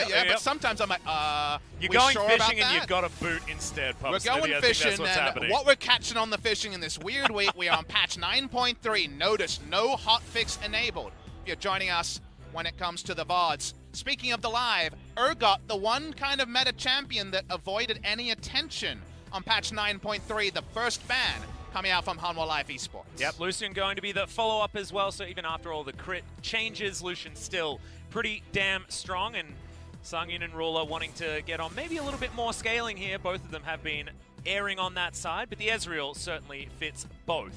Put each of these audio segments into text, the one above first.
yeah, but sometimes I'm like, you're going sure fishing and you've got a boot instead, We're going fishing, and what we're catching on the fishing in this weird week, we are on patch 9.3. Notice, no hotfix enabled. If you're joining us when it comes to the VODs. Speaking of the live, Urgot, the one kind of meta champion that avoided any attention on patch 9.3, the first ban coming out from Hanwha Live Esports. Yep, Lucian going to be the follow-up as well, so even after all the crit changes, Lucian's still pretty damn strong, and Sangyun and Ruler wanting to get on maybe a little bit more scaling here. Both of them have been erring on that side, but the Ezreal certainly fits both,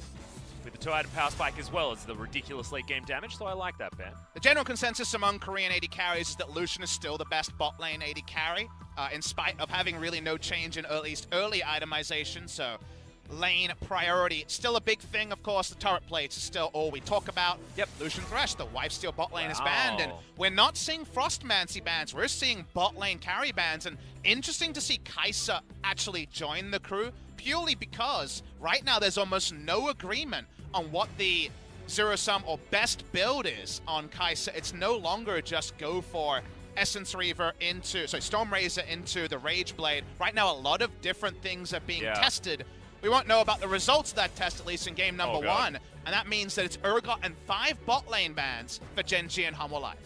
with the 2-item power spike as well as the ridiculous late game damage, so I like that ban. The general consensus among Korean AD carries is that Lucian is still the best bot lane AD carry, in spite of having really no change in at least early itemization, so lane priority. Still a big thing, of course, the turret plates is still all we talk about. Yep, Lucian Thresh, the Wifesteal bot lane is banned, and we're not seeing Frostmancy bans, we're seeing bot lane carry bans, and interesting to see Kai'Sa actually join the crew, purely because right now there's almost no agreement on what the zero-sum or best build is on Kai'Sa. It's no longer just go for Essence Reaver into, Stormrazor into the Rage Blade. Right now a lot of different things are being tested. We won't know about the results of that test, at least in game number 1, and that means that it's Urgot and 5 bot lane bans for Gen G and Hanwha Live.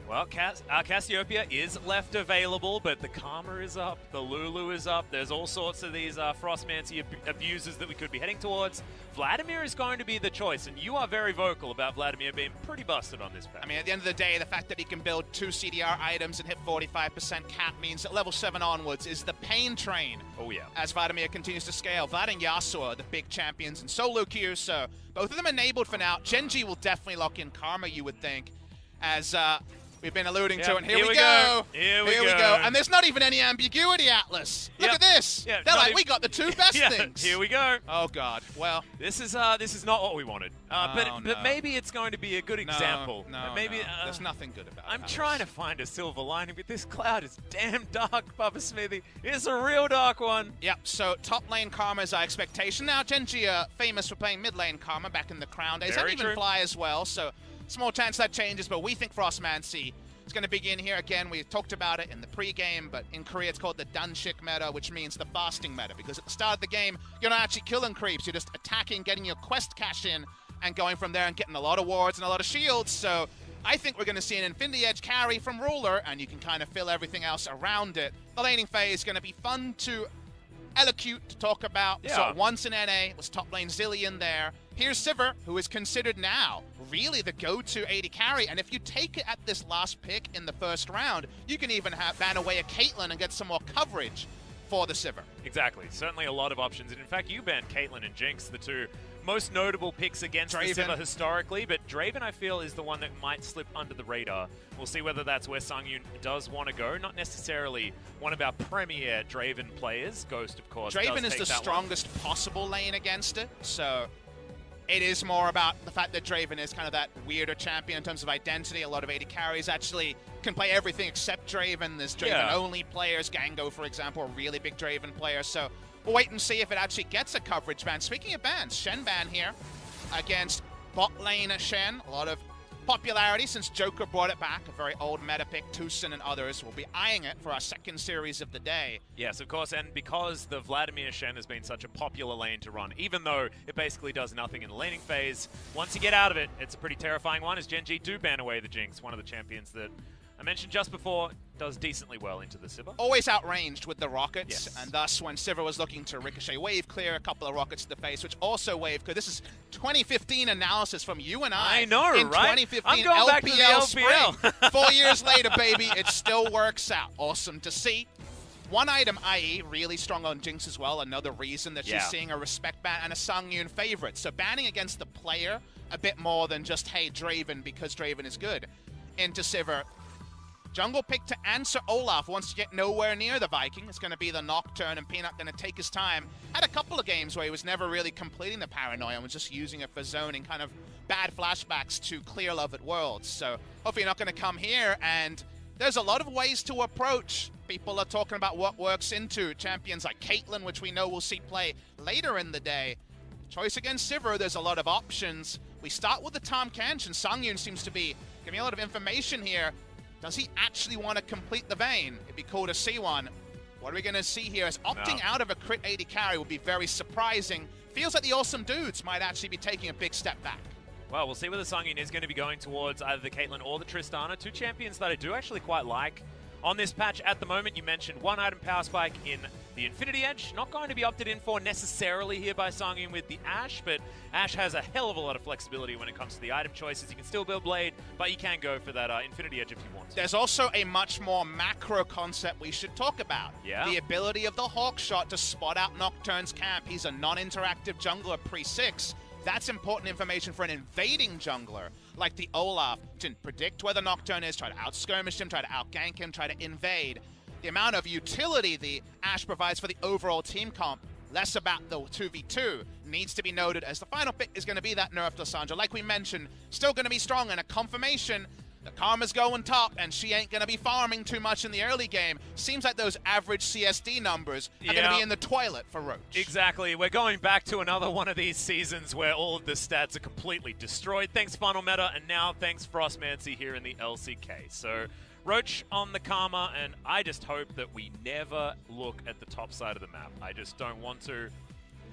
Well, Cassiopeia is left available, but the Karma is up, the Lulu is up, there's all sorts of these Frostmancy abusers that we could be heading towards. Vladimir is going to be the choice, and you are very vocal about Vladimir being pretty busted on this patch. I mean, at the end of the day, the fact that he can build 2 CDR items and hit 45% cap means that level 7 onwards is the pain train. Oh yeah. As Vladimir continues to scale. Vlad and Yasuo are the big champions in solo queue, so both of them enabled for now. Gen G will definitely lock in Karma, you would think, as we've been alluding to, and here we go. Here we go. And there's not even any ambiguity, Atlas. Look at this. They're like, we got the 2 best things. Here we go. Oh God. Well, this is not what we wanted. But maybe it's going to be a good example. Maybe there's nothing good about it. I'm trying to find a silver lining, but this cloud is damn dark, Bubba Smithy. It's a real dark one. Yep. So top lane Karma is our expectation. Now Gen G are famous for playing mid lane Karma back in the Crown days, and even Fly as well. So small chance that changes, but we think Frostmancy is going to begin here again. We talked about it in the pre-game, but in Korea it's called the Danshik meta, which means the fasting meta, because at the start of the game, you're not actually killing creeps, you're just attacking, getting your quest cash in, and going from there and getting a lot of wards and a lot of shields. So I think we're going to see an Infinity Edge carry from Ruler, and you can kind of fill everything else around it. The laning phase is going to be fun to elocute to talk about. So once in NA, was top lane Zillion there. Here's Sivir, who is considered now really the go-to AD carry, and if you take it at this last pick in the first round, you can even ban away a Caitlyn and get some more coverage for the Sivir. Exactly. Certainly a lot of options, and in fact, you banned Caitlyn and Jinx, the 2 most notable picks against the Sivir historically, but Draven, I feel, is the one that might slip under the radar. We'll see whether that's where Sangyun does want to go. Not necessarily one of our premier Draven players. Ghost, of course, Draven is the strongest possible lane against it, so it is more about the fact that Draven is kind of that weirder champion in terms of identity. A lot of AD carries actually can play everything except Draven. There's Draven-only players. Gango, for example, a really big Draven player. So we'll wait and see if it actually gets a coverage ban. Speaking of bans, Shen ban here against bot lane Shen. A lot of popularity since Joker brought it back. A very old meta pick. Tucson and others will be eyeing it for our second series of the day. Yes, of course, and because the Vladimir Shen has been such a popular lane to run, even though it basically does nothing in the laning phase, once you get out of it, it's a pretty terrifying one, as Gen G do ban away the Jinx, one of the champions that I mentioned just before, does decently well into the Sivir. Always outranged with the rockets, and thus when Sivir was looking to ricochet wave clear a couple of rockets to the face, which also wave clear. This is 2015 analysis from you and I. I know, in right? 2015 I'm going back to the LPL. Spring. 4 years later, baby, it still works out. Awesome to see. One item, IE, really strong on Jinx as well. Another reason that she's seeing a respect ban and a Sangyun favorite. So banning against the player a bit more than just, hey, Draven, because Draven is good, into Sivir. Jungle pick to answer Olaf wants to get nowhere near the Viking. It's going to be the Nocturne, and Peanut going to take his time. Had a couple of games where he was never really completing the Paranoia and was just using it for zoning, kind of bad flashbacks to Clear Love at Worlds. So hopefully you're not going to come here, and there's a lot of ways to approach. People are talking about what works into champions like Caitlyn, which we know we'll see play later in the day. Choice against Sivir, there's a lot of options. We start with the Tahm Kench, and Sangyun seems to be giving a lot of information here. Does he actually want to complete the Vayne? It'd be cool to see one. What are we going to see here? As opting out of a crit AD carry would be very surprising. Feels like the Awesome Dudes might actually be taking a big step back. Well, we'll see whether Sungin is going to be going towards either the Caitlyn or the Tristana, two champions that I do actually quite like. On this patch at the moment, you mentioned one item power spike in the Infinity Edge. Not going to be opted in for necessarily here by Sungin with the Ashe, but Ashe has a hell of a lot of flexibility when it comes to the item choices. You can still build Blade, but you can go for that Infinity Edge if you want to. There's also a much more macro concept we should talk about. Yeah. The ability of the Hawk Shot to spot out Nocturne's camp. He's a non-interactive jungler pre-6. That's important information for an invading jungler like the Olaf to predict where the Nocturne is, try to out-skirmish him, try to out-gank him, try to invade. The amount of utility the Ashe provides for the overall team comp, less about the 2v2, needs to be noted as the final pick is going to be that nerfed Lissandra. Like we mentioned, still going to be strong, and a confirmation the Karma's going top, and she ain't going to be farming too much in the early game. Seems like those average CSD numbers are going to be in the toilet for Roach. Exactly. We're going back to another one of these seasons where all of the stats are completely destroyed. Thanks, Final Meta, and now thanks, Frostmancy here in the LCK. So, Roach on the Karma, and I just hope that we never look at the top side of the map. I just don't want to.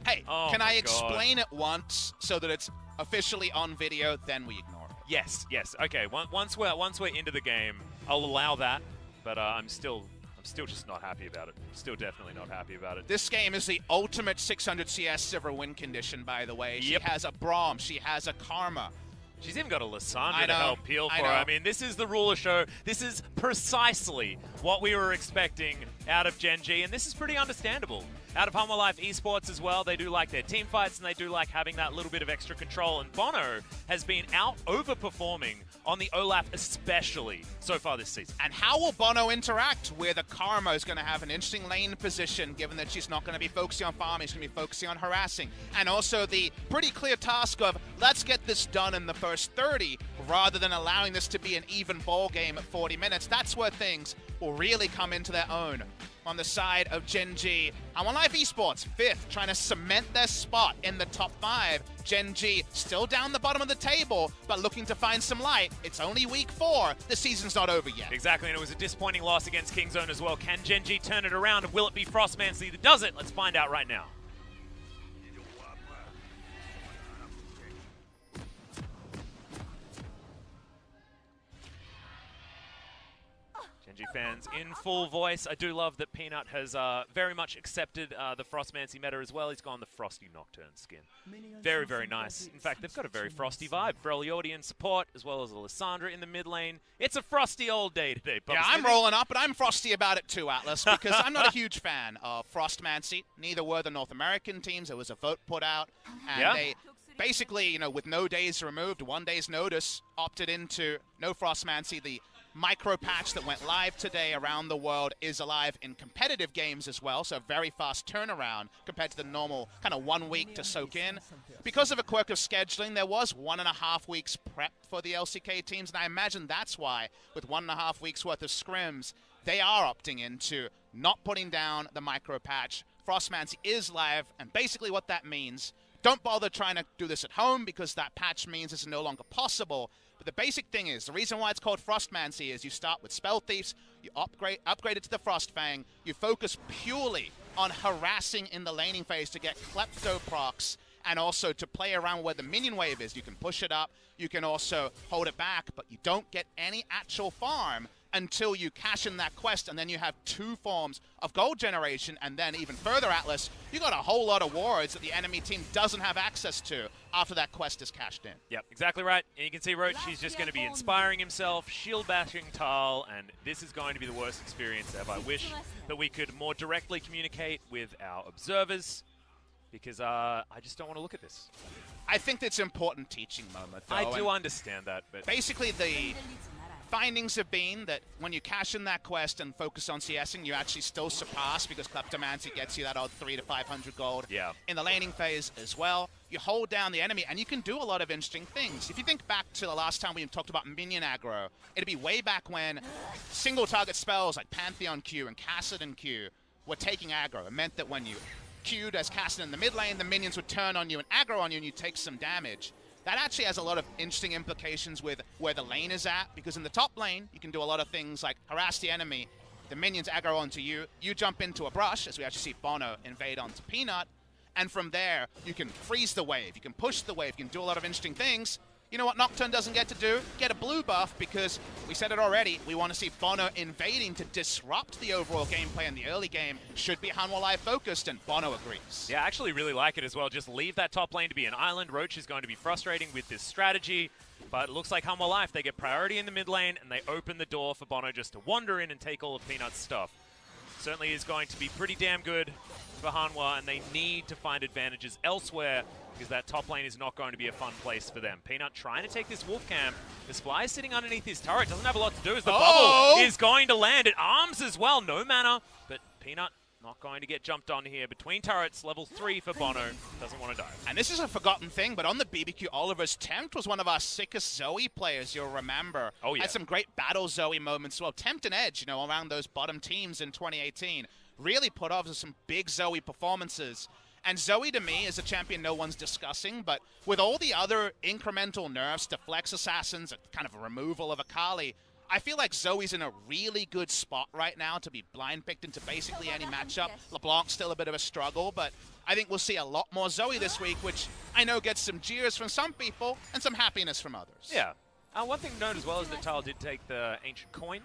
Hey, can I explain it once so that it's officially on video, then we ignore it? Yes, yes. Okay, once we're into the game, I'll allow that, but I'm still just not happy about it. Still definitely not happy about it. This game is the ultimate 600 CS silver win condition, by the way. She has a Braum, she has a Karma. She's even got a Lissandra to help peel for her. I mean, this is the ruler show. This is precisely what we were expecting out of Gen G, and this is pretty understandable. Out of Humble Life Esports as well, they do like their team fights, and they do like having that little bit of extra control, and Bono has been out overperforming on the Olaf especially so far this season. And how will Bono interact with a Karma who's going to have an interesting lane position, given that she's not going to be focusing on farming, she's going to be focusing on harassing. And also the pretty clear task of, let's get this done in the first 30, rather than allowing this to be an even ball game at 40 minutes. That's where things will really come into their own. On the side of Gen G, Humble Life Esports, 5th, trying to cement their spot in the top 5. Gen G still down the bottom of the table, but looking to find some light. It's only week 4. The season's not over yet. Exactly, and it was a disappointing loss against Kingzone as well. Can Gen G turn it around, and will it be Frostmancy that does it? Let's find out right now. Gen G fans in full voice. I do love that Peanut has very much accepted the Frostmancy meta as well. He's gone the Frosty Nocturne skin. Very, very nice. In fact, they've got a very frosty vibe. Freljordi in support, as well as Lissandra in the mid lane. It's a frosty old day today. Yeah, I'm rolling up, but I'm frosty about it too, Atlas, because I'm not a huge fan of Frostmancy. Neither were the North American teams. There was a vote put out, and they basically, you know, with no days removed, 1 day's notice, opted into no Frostmancy. The micro patch that went live today around the world is alive in competitive games as well, so very fast turnaround compared to the normal kind of 1 week to soak in. Because of a quirk of scheduling, there was 1.5 weeks prep for the LCK teams, and I imagine that's why, with 1.5 weeks worth of scrims, they are opting into not putting down the micro patch. Frostmancy is live, and basically what that means, don't bother trying to do this at home because that patch means it's no longer possible. But the basic thing is, the reason why it's called Frostmancy is you start with Spell Thieves, you upgrade it to the Frostfang, you focus purely on harassing in the laning phase to get Klepto procs, and also to play around where the minion wave is. You can push it up, you can also hold it back, but you don't get any actual farm until you cash in that quest, and then you have 2 forms of gold generation, and then even further, Atlas, you got a whole lot of wards that the enemy team doesn't have access to after that quest is cashed in. Yep, exactly right. And you can see Roach, he's just going to be inspiring himself, shield bashing Tal, and this is going to be the worst experience ever. I wish that we could more directly communicate with our observers, because I just don't want to look at this. I think that's an important teaching moment, though. I do understand that, but basically the findings have been that when you cash in that quest and focus on CSing, you actually still surpass, because Kleptomancy gets you that odd 300 to 500 gold. Yeah. In the laning phase as well, you hold down the enemy, and you can do a lot of interesting things. If you think back to the last time we talked about minion aggro, it'd be way back when single target spells like Pantheon Q and Kassadin Q were taking aggro. It meant that when you queued as Kassadin in the mid lane, the minions would turn on you and aggro on you, and you'd take some damage. that actually has a lot of interesting implications with where the lane is at, because in the top lane, you can do a lot of things like harass the enemy, the minions aggro onto you, you jump into a brush, as we actually see Bono invade onto Peanut, and from there, you can freeze the wave, you can push the wave, you can do a lot of interesting things. You know what Nocturne doesn't get to do? Get a blue buff, because we said it already, we want to see Bono invading to disrupt the overall gameplay in the early game. Should be Hanwha Live focused, and Bono agrees. Yeah, I actually really like it as well. Just leave that top lane to be an island. Roach is going to be frustrating with this strategy, but it looks like Hanwha Live, they get priority in the mid lane, and they open the door for Bono just to wander in and take all of Peanut's stuff. Certainly is going to be pretty damn good for Hanwha, and they need to find advantages elsewhere, because that top lane is not going to be a fun place for them. Peanut trying to take this wolf camp. This fly is sitting underneath his turret. Doesn't have a lot to do as the bubble is going to land. It arms as well. No mana, but Peanut not going to get jumped on here. Between turrets, level 3 for Bono. Doesn't want to die. And this is a forgotten thing, but on the BBQ Oliver's, Tempt was one of our sickest Zoe players, you'll remember. Oh, yeah. Had some great battle Zoe moments. Well, Tempt and Edge, you know, around those bottom teams in 2018, really put off some big Zoe performances. And Zoe, to me, is a champion no one's discussing, but with all the other incremental nerfs to Flex Assassins, kind of a removal of Akali, I feel like Zoe's in a really good spot right now to be blind picked into basically any matchup. LeBlanc's still a bit of a struggle, but I think we'll see a lot more Zoe this week, which I know gets some jeers from some people and some happiness from others. Yeah. One thing to note as well is that Tal did take the Ancient Coin.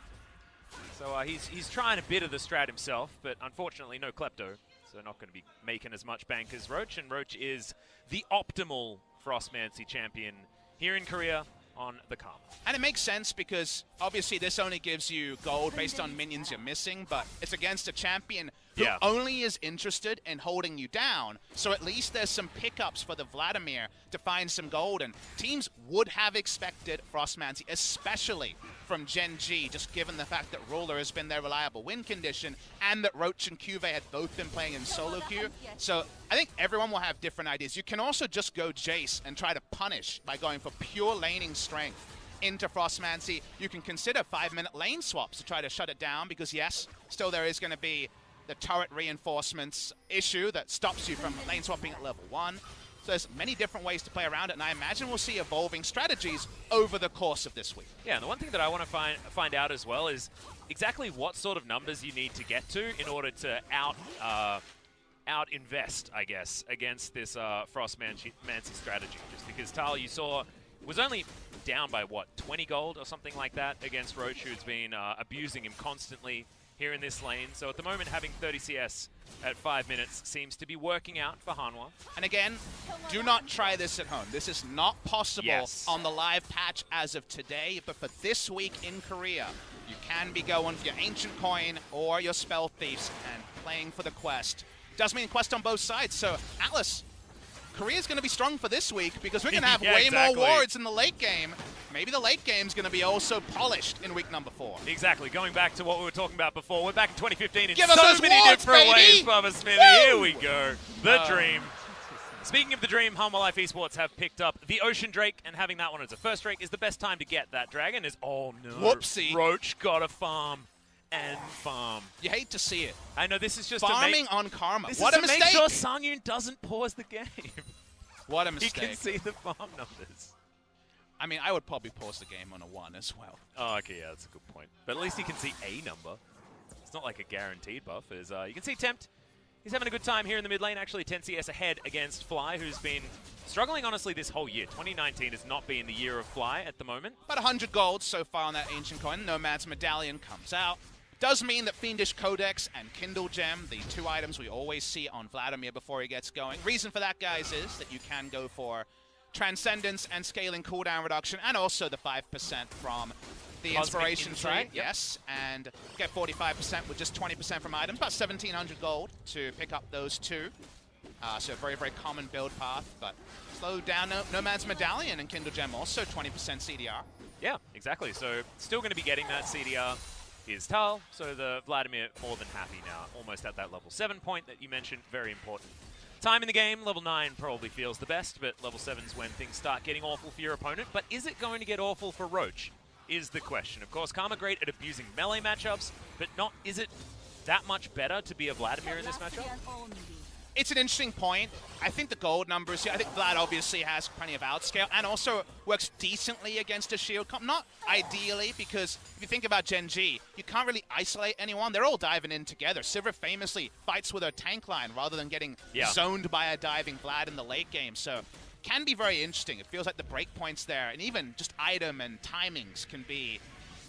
So he's trying a bit of the strat himself, but unfortunately no Klepto. So not going to be making as much bank as Roach, and Roach is the optimal Frostmancy champion here in Korea on the Karma. And it makes sense because obviously this only gives you gold based on minions you're missing, but it's against a champion who only is interested in holding you down. So at least there's some pickups for the Vladimir to find some gold, and teams would have expected Frostmancy, especially from Gen G, just given the fact that Ruler has been their reliable win condition and that Roach and Cuvée had both been playing in solo queue. So I think everyone will have different ideas. You can also just go Jace and try to punish by going for pure laning strength into Frostmancy. You can consider 5-minute lane swaps to try to shut it down, because yes, still there is going to be the turret reinforcements issue that stops you from lane swapping at level 1. So there's many different ways to play around it, and I imagine we'll see evolving strategies over the course of this week. Yeah, and the one thing that I want to find out as well is exactly what sort of numbers you need to get to in order to out-invest, I guess, against this Frostmancy strategy. Just because Tal, you saw, was only down by, what, 20 gold or something like that against Roach, who's been abusing him constantly here in this lane. So at the moment, having 30 CS at 5 minutes seems to be working out for Hanwha. And again, do not try this at home. This is not possible on the live patch as of today, but for this week in Korea, you can be going for your Ancient Coin or your Spell Thieves and playing for the quest. Does mean quest on both sides, so Atlas, Korea's going to be strong for this week, because we're going to have way more wards in the late game. Maybe the late game's going to be also polished in week number 4. Exactly. Going back to what we were talking about before, we're back in 2015 in Give so us many wards, different baby! ways, Bubba Smithy. Here we go. The dream. Speaking of the dream, Hanwha Life Esports have picked up the Ocean Drake, and having that one as a first Drake is the best time to get that dragon. Oh no. Whoopsie. Roach got a farm. And farm. You hate to see it. I know, this is just farming on Karma. This what is a to mistake! Make sure Sangyun doesn't pause the game. What a mistake. He can see the farm numbers. I mean, I would probably pause the game on a 1 as well. Oh, okay, yeah, that's a good point. But at least he can see a number. It's not like a guaranteed buff. You can see Tempt. He's having a good time here in the mid lane. Actually, 10 CS ahead against Fly, who's been struggling, honestly, this whole year. 2019 has not been the year of Fly at the moment. About 100 gold so far on that Ancient Coin. Nomad's Medallion comes out. Does mean that Fiendish Codex and Kindle Gem, the 2 items we always see on Vladimir before he gets going. Reason for that, guys, is that you can go for Transcendence and scaling cooldown reduction, and also the 5% from the Inspiration Tree. Yes, and get 45% with just 20% from items. About 1,700 gold to pick up those 2. So a very, very common build path, but slow down Nomad's Medallion and Kindle Gem also 20% CDR. Yeah, exactly. So still going to be getting that CDR. Is Tal, so the Vladimir more than happy now, almost at that level 7 point that you mentioned, very important. Time in the game, level 9 probably feels the best, but level 7's when things start getting awful for your opponent. But is it going to get awful for Roach, is the question. Of course, Karma great at abusing melee matchups, but is it that much better to be a Vladimir in this matchup? It's an interesting point. I think the gold numbers here, I think Vlad obviously has plenty of outscale and also works decently against a shield comp. Not ideally, because if you think about Gen G, you can't really isolate anyone. They're all diving in together. Sivir famously fights with her tank line rather than getting zoned by a diving Vlad in the late game. So can be very interesting. It feels like the breakpoints there and even just item and timings can be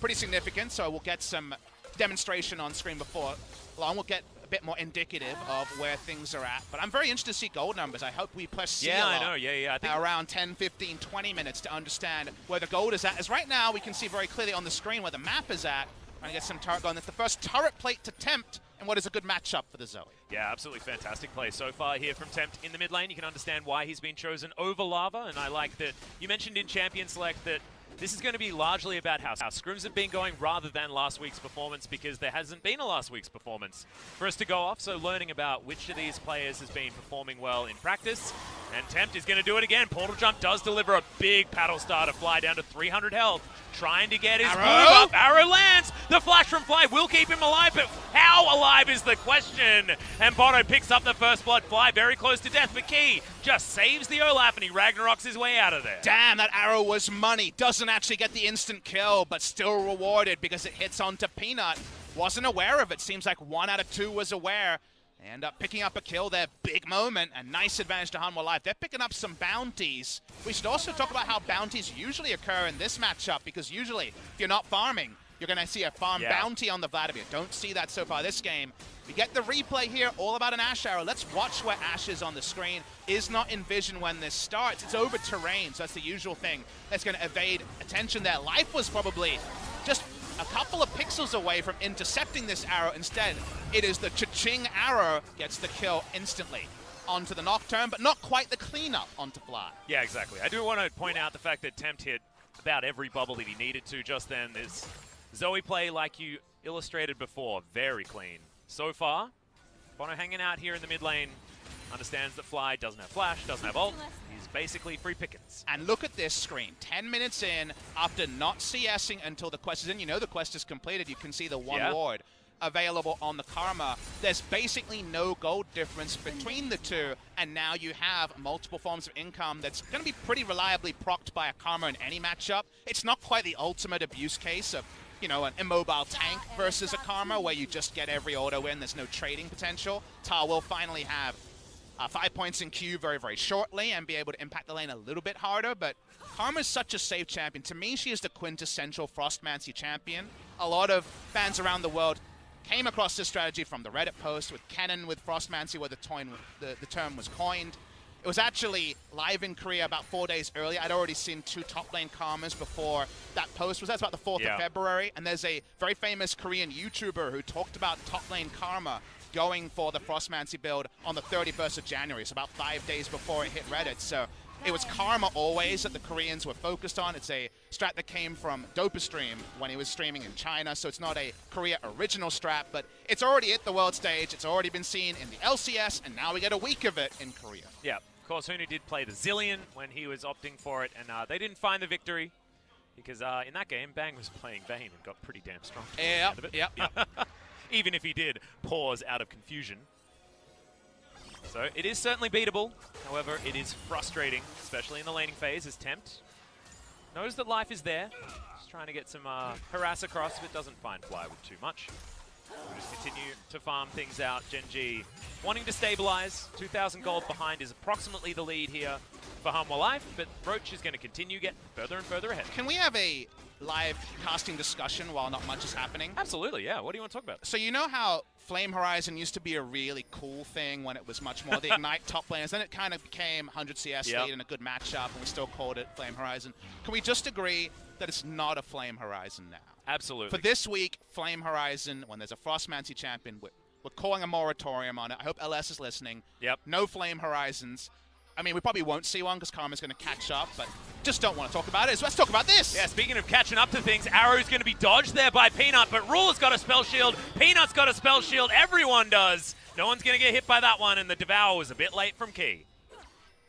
pretty significant. So we'll get some demonstration on screen before long. We'll get a bit more indicative of where things are at. But I'm very interested to see gold numbers. I hope we press C I know. I think around 10, 15, 20 minutes to understand where the gold is at. As right now, we can see very clearly on the screen where the map is at. Trying to get some turret going. That's the first turret plate to Tempt, and what is a good matchup for the Zoe. Yeah, absolutely fantastic play so far here from Tempt in the mid lane. You can understand why he's been chosen over Lava, and I like that you mentioned in Champion Select that this is going to be largely about how scrims have been going rather than last week's performance, because there hasn't been a last week's performance for us to go off. So learning about which of these players has been performing well in practice. And Tempt is going to do it again. Portal Jump does deliver a big paddle star to Fly down to 300 health. Trying to get his move up. Arrow lands. The flash from Fly will keep him alive, but how alive is the question? And Bono picks up the first blood. Fly very close to death, but Key just saves the Olaf and he Ragnaroks his way out of there. Damn, that arrow was money. Doesn't actually get the instant kill, but still rewarded because it hits onto Peanut. Wasn't aware of it. Seems like 1 out of 2 was aware. They end up picking up a kill there. Big moment. A nice advantage to Hanwha Life. They're picking up some bounties. We should also talk about how bounties usually occur in this matchup, because usually if you're not farming, you're going to see a farm bounty on the Vladimir. Don't see that so far this game. We get the replay here, all about an Ashe arrow. Let's watch where Ashe is on the screen. Is not in vision when this starts. It's over terrain, so that's the usual thing that's going to evade attention there. Life was probably just a couple of pixels away from intercepting this arrow. Instead, it is the cha-ching arrow gets the kill instantly onto the Nocturne, but not quite the cleanup onto Fly. Yeah, exactly. I do want to point out the fact that Tempt hit about every bubble that he needed to just then. This Zoe play, like you illustrated before, very clean. So far, Bono hanging out here in the mid lane, understands that Fly doesn't have flash, doesn't have ult. He's basically free pickings. And look at this screen. 10 minutes in, after not CSing until the quest is in. You know the quest is completed. You can see the one ward available on the Karma. There's basically no gold difference between the two, and now you have multiple forms of income that's going to be pretty reliably procced by a Karma in any matchup. It's not quite the ultimate abuse case of, you know, an immobile tank versus a Karma where you just get every auto win. There's no trading potential. Ta will finally have 5 points in queue very, very shortly and be able to impact the lane a little bit harder, but Karma's such a safe champion. To me, she is the quintessential Frostmancy champion. A lot of fans around the world came across this strategy from the Reddit post with Kennen with Frostmancy, where the term was coined. It was actually live in Korea about 4 days earlier. I'd already seen 2 top lane Karmas before that post was. That's about the 4th of February, and there's a very famous Korean YouTuber who talked about top lane Karma going for the Frostmancy build on the 31st of January, so about 5 days before it hit Reddit. So it was Karma always that the Koreans were focused on. It's a strat that came from DopaStream when he was streaming in China, so it's not a Korea original strat, but it's already hit the world stage. It's already been seen in the LCS, and now we get a week of it in Korea. Yeah, of course, Hunu did play the Zillion when he was opting for it, and they didn't find the victory because in that game, Bang was playing Vayne and got pretty damn strong. Yep. Even if he did pause out of confusion. So it is certainly beatable. However, it is frustrating, especially in the laning phase, as Tempt knows that life is there. Just trying to get some harass across, but doesn't find Fly with too much. We'll just continue to farm things out. Gen G wanting to stabilize. 2,000 gold behind is approximately the lead here for Hanwha Life, but Roach is going to continue getting further and further ahead. Can we have a live casting discussion while not much is happening? Absolutely, yeah. What do you want to talk about? So you know how Flame Horizon used to be a really cool thing when it was much more the Ignite top laners, then it kind of became 100 CS lead and a good matchup, and we still called it Flame Horizon. Can we just agree that it's not a Flame Horizon now? Absolutely. For this week, Flame Horizon, when there's a Frostmancy champion, we're calling a moratorium on it. I hope LS is listening. Yep. No Flame Horizons. I mean, we probably won't see one because Karma's going to catch up, but just don't want to talk about it. So let's talk about this. Yeah, speaking of catching up to things, Arrow's going to be dodged there by Peanut, but Ruler's got a spell shield. Peanut's got a spell shield. Everyone does. No one's going to get hit by that one, and the Devour was a bit late from Key.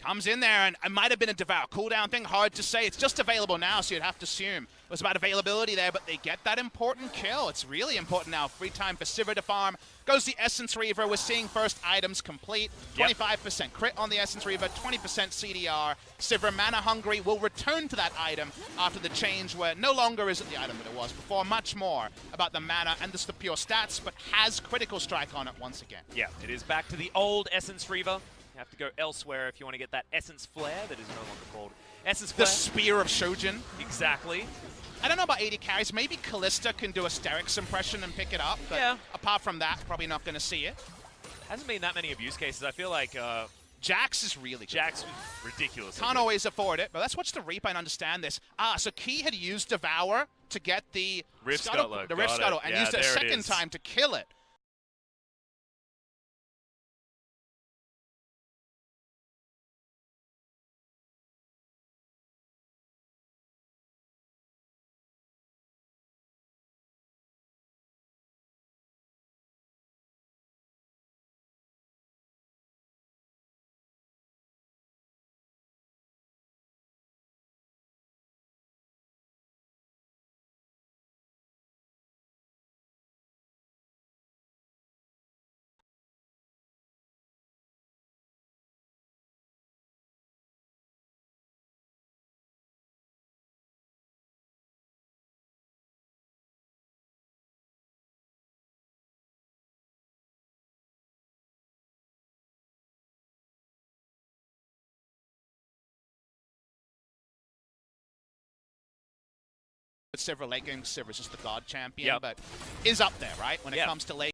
Comes in there, and it might have been a Devour cooldown thing. Hard to say. It's just available now, so you'd have to assume was about availability there, but they get that important kill. It's really important now. Free time for Sivir to farm. Goes the Essence Reaver. We're seeing first items complete. 25% crit on the Essence Reaver, 20% CDR. Sivir mana hungry will return to that item after the change where no longer is it the item that it was before. Much more about the mana and just the pure stats, but has critical strike on it once again. Yeah, it is back to the old Essence Reaver. You have to go elsewhere if you want to get that Essence Flare that is no longer called Essence Flare. The Spear of Shojin. Exactly. I don't know about AD carries. Maybe Callista can do a Sterix impression and pick it up. But yeah. Apart from that, probably not going to see it. Hasn't been that many abuse cases. I feel like Jax is really good. Jax was ridiculous. Can't always afford it, but let's watch the replay and understand this. So Key had used Devour to get the Rift Scuttle, and used it a second time to kill it. Several late game, Sivir is just the God champion, but is up there, right? When it comes to late